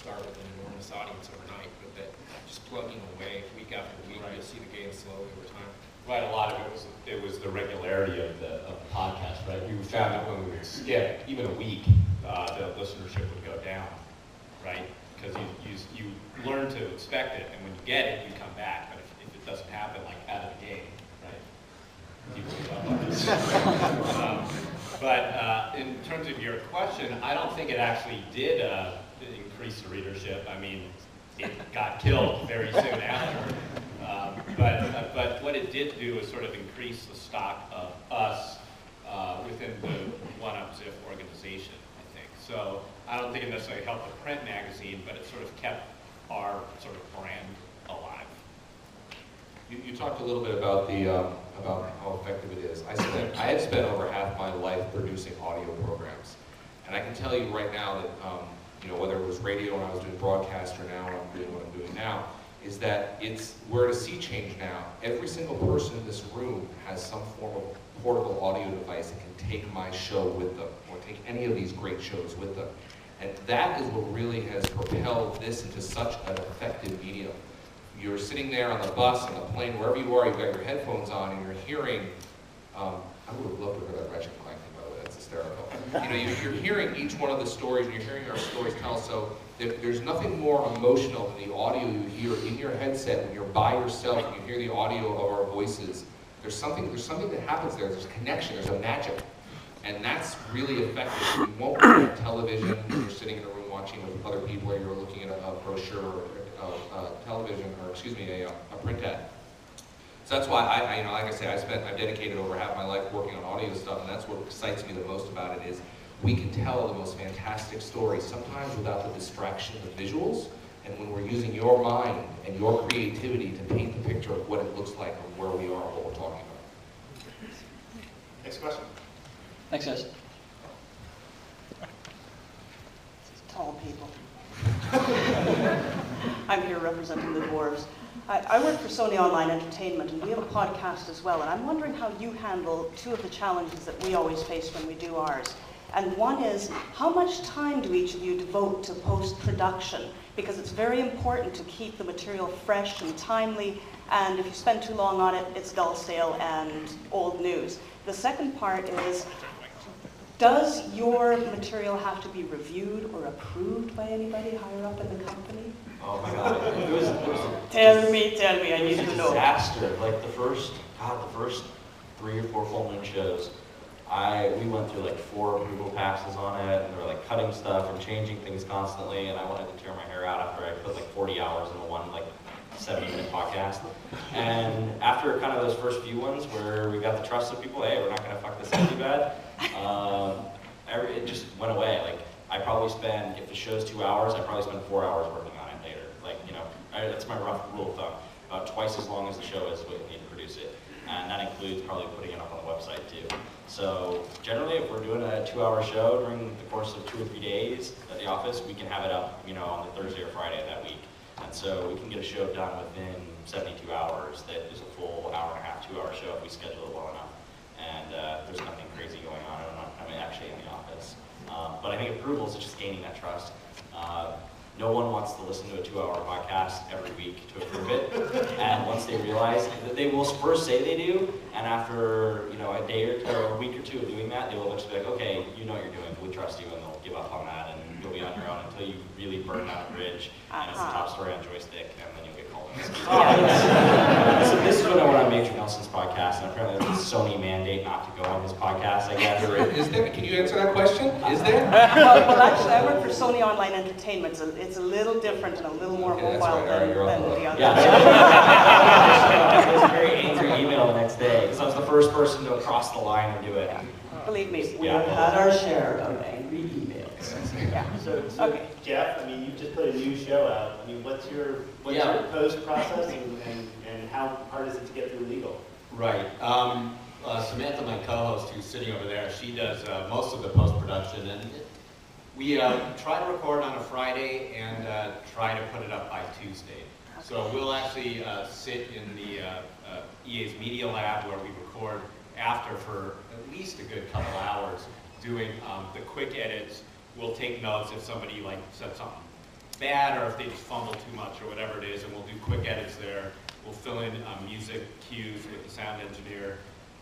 start with an enormous audience overnight, but that just plugging away week after week, you'll see the gain slowly over time. Right, a lot of it was the regularity of the podcast, right? We found that when we would skip even a week, the listenership would go down, right? Because you learn to expect it, and when you get it, you come back. But if it doesn't happen, like out of the game, right? But in terms of your question, I don't think it actually did increase the readership. I mean, it got killed very soon after. But what it did do is sort of increase the stock of us within the One-Up-Ziff organization, I think. So I don't think it necessarily helped the print magazine, but it sort of kept our sort of brand alive. You talked a little bit about about how effective it is. I had spent over half my life producing audio programs, and I can tell you right now that whether it was radio when I was doing broadcast or now when I'm doing what I'm doing now, is that we're at a sea change now. Every single person in this room has some form of portable audio device that can take my show with them, or take any of these great shows with them. And that is what really has propelled this into such an effective medium. You're sitting there on the bus, on the plane, wherever you are, you've got your headphones on, and you're hearing, I would have loved to hear that Ratchet Clank thing, by the way, that's hysterical. You're hearing each one of the stories, and you're hearing our stories tell, so there's nothing more emotional than the audio you hear in your headset when you're by yourself and you hear the audio of our voices. There's something that happens there, there's a connection, there's a magic. And that's really effective. You won't be on television when you're sitting in a room watching with other people, or you're looking at a brochure or television, or excuse me, a print ad. So that's why like I say, I've dedicated over half my life working on audio stuff, and that's what excites me the most about it is we can tell the most fantastic stories, sometimes without the distraction of visuals, and when we're using your mind and your creativity to paint the picture of what it looks like and where we are and what we're talking about. Next question. Thanks, guys. Tall people. I'm here representing the dwarves. I work for Sony Online Entertainment, and we have a podcast as well, and I'm wondering how you handle two of the challenges that we always face when we do ours. And one is, how much time do each of you devote to post-production? Because it's very important to keep the material fresh and timely, and if you spend too long on it, it's dull, stale, and old news. The second part is, does your material have to be reviewed or approved by anybody higher up in the company? Oh my God, it was Tell me, I need to know. Disaster. Like the first 3 or 4 full-moon shows, we went through like 4 approval passes on it, and they were like cutting stuff and changing things constantly, and I wanted to tear my hair out after I put like 40 hours into one like 70-minute podcast. And after kind of those first few ones where we got the trust of people, hey, we're not gonna fuck this up too bad, it just went away. Like I probably spend, if the show's 2 hours, I probably spend 4 hours working on it later. Like, that's my rough rule of thumb. About twice as long as the show is what you need to produce it. And that includes probably putting it up on the website too. So generally, if we're doing a 2-hour show during the course of 2 or 3 days at the office, we can have it up, on the Thursday or Friday of that week. And so we can get a show done within 72 hours that is a full hour-and-a-half, 2-hour show if we schedule it well enough. And there's nothing crazy going on. I'm actually in the office. But I think approvals is just gaining that trust. No one wants to listen to a 2-hour podcast every week to approve it. And once they realize that they will first say they do, and after a day or a week or 2 of doing that, they will eventually be like, okay, you know what you're doing, we trust you, and they'll give up on that, and you'll be on your own until you really burn down a bridge, and it's the top story on Joystick, and then you'll get called. So this is what I want on Major Nelson's podcast, and apparently there's a Sony mandate not to go on his podcast, I guess. Is there? Can you answer that question? Is there? Well, actually, I work for Sony Online Entertainment. It's a little different and a little more mobile than the other. Yeah. It was a very angry email the next day, because I was the first person to cross the line and do it. Yeah. Believe me. We have had our share of angry emails. Yeah. So Okay. Jeff, you just put a new show out. What's your post process, and how hard is it to get through legal? Right. Samantha, my co-host, who's sitting over there, she does most of the post-production, and we try to record on a Friday and try to put it up by Tuesday. So we'll actually sit in the EA's Media Lab where we record after for at least a good couple hours, doing the quick edits. We'll take notes if somebody said something bad, or if they just fumble too much, or whatever it is, and we'll do quick edits there. We'll fill in music cues with the sound engineer.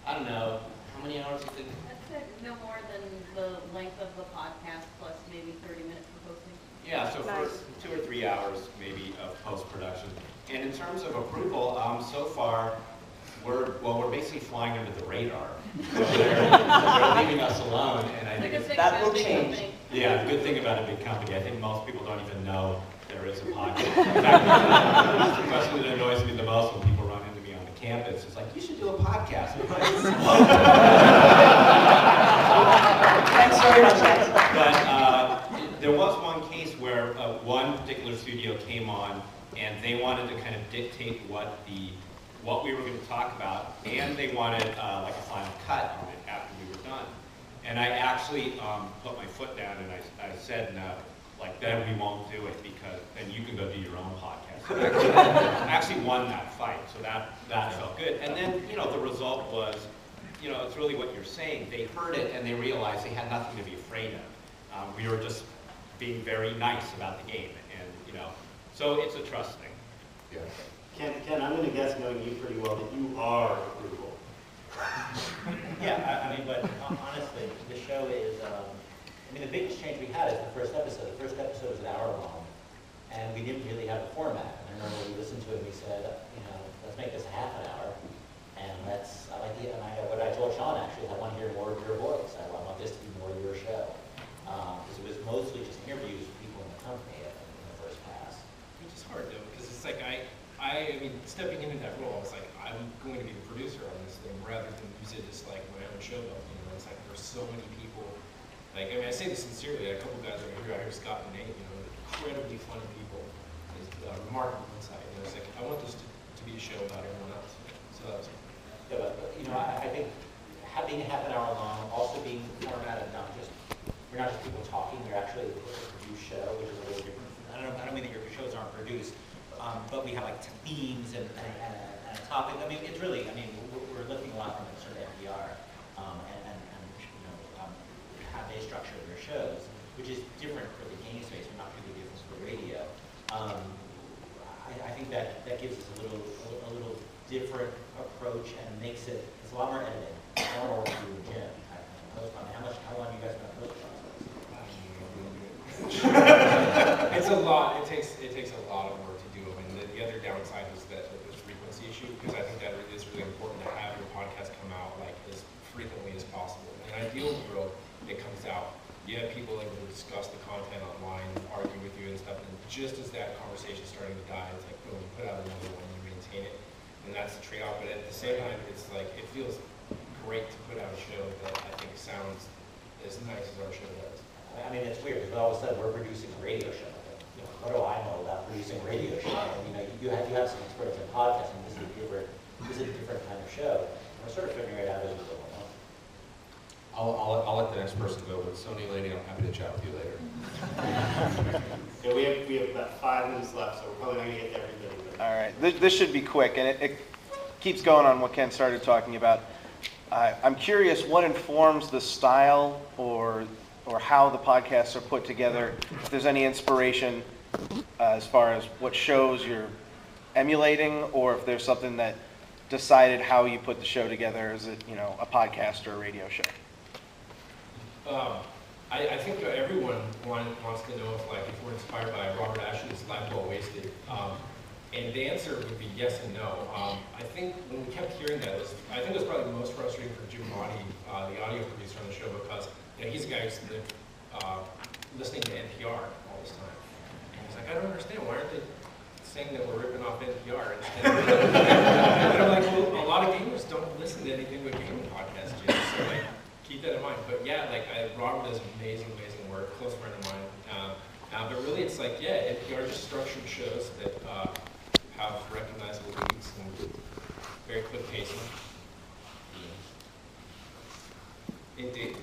I don't know, how many hours do you think? I'd say no more than the length of the podcast plus maybe 30 minutes for posting. Yeah, so Nice. for 2 or 3 hours maybe of post-production. And in terms of approval, so far, we're basically flying under the radar. So they're leaving us alone, and I think it's, That will change. yeah, the good thing about a big company, I think most people don't even know there is a podcast. In fact, that's the question that annoys me the most when people run into me on the campus. It's like, you should do a podcast. Thanks very much, guys. But there was one case where one particular studio came on and they wanted to kind of dictate what we were going to talk about, and they wanted like a final cut on it after we were done. And I actually put my foot down and I said no, like then we won't do it because then you can go do your own podcast. I actually won that fight, so that felt good. And then the result was, it's really what you're saying. They heard it and they realized they had nothing to be afraid of. We were just being very nice about the game, and so it's a trust thing. Yeah. Ken, I'm going to guess, knowing you pretty well, that you are approval. Yeah, I mean, but honestly, the show is, the biggest change we had is the first episode. The first episode was an hour long, and we didn't really have a format. And I remember we listened to it and we said, let's make this half an hour, and what I told Shawn actually, I want to hear more of your voice. I want this to be more of your show. Because it was mostly just interviews with people in the company in the first pass. Which is hard though, because it's like I mean, stepping into that role, it's like I'm going to be the producer on this thing rather than use it as like my own show. It's like there's so many people. Like I say this sincerely. A couple guys over here, I heard Scott and Nate. Incredibly funny people. It's remarkable insight. It's like I want this to be a show about everyone else. So that's. Yeah, but I think having half an hour long, also being formatted we're not just people talking. We're actually a produced show, which is a little different. I don't mean that your shows aren't produced, but we have like themes and a topic. I mean, it's really. We're looking a lot from a sort of NPR and how they structure their shows, which is different for the game space, but not really different for radio. I think that gives us a little different approach and makes it's a lot more editing. A lot more work to do with Jim. How long you guys been post process? It's a lot. It takes a lot of work to do. I mean, the other downside is that there's frequency issue, because I think that it is really important to have your podcast come out like as frequently as possible. In an ideal world, it comes out. You have people able to discuss the content online, argue with you and stuff, and just as that conversation is starting to die, it's like, boom, you put out another one, you maintain it, and that's the trade-off. But at the same time, it's like, it feels great to put out a show that I think sounds as nice as our show does. I mean, it's weird, because all of a sudden we're producing a radio show. What do I know about producing a radio show? And, you have some experience in podcasting. This is a different kind of show. We're sort of figuring it out as we go along. I'll let the next person go, but Sony lady, I'm happy to chat with you later. Yeah, we have about 5 minutes left, so we're probably not going to get to everybody. But. All right, this should be quick, and it keeps going on what Ken started talking about. I'm curious what informs the style or how the podcasts are put together, if there's any inspiration as far as what shows you're emulating, or if there's something that decided how you put the show together. Is it, a podcast or a radio show? I think everyone wants to know if we're inspired by Robert Ashley's Life Well Wasted. And the answer would be yes and no. I think when we kept hearing that, I think it was probably the most frustrating for Jim Roddy, the audio producer on the show, because he's a guy who's been listening to NPR all this time. And he's like, I don't understand, why aren't they saying that we're ripping off NPR instead of and I'm like, well, a lot of gamers don't listen to anything but gaming podcasts, Jim, so keep that in mind. But yeah, Robert does amazing work, close friend of mine. But really it's NPR just structured shows that have recognizable beats and very quick pacing. Indeed.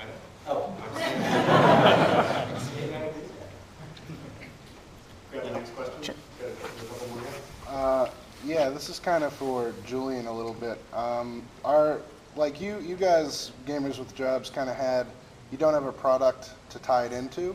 I know. Oh. Grab the next question. Sure. Yeah, this is kind of for Julian a little bit. You guys, gamers with jobs, kind of you don't have a product to tie it into.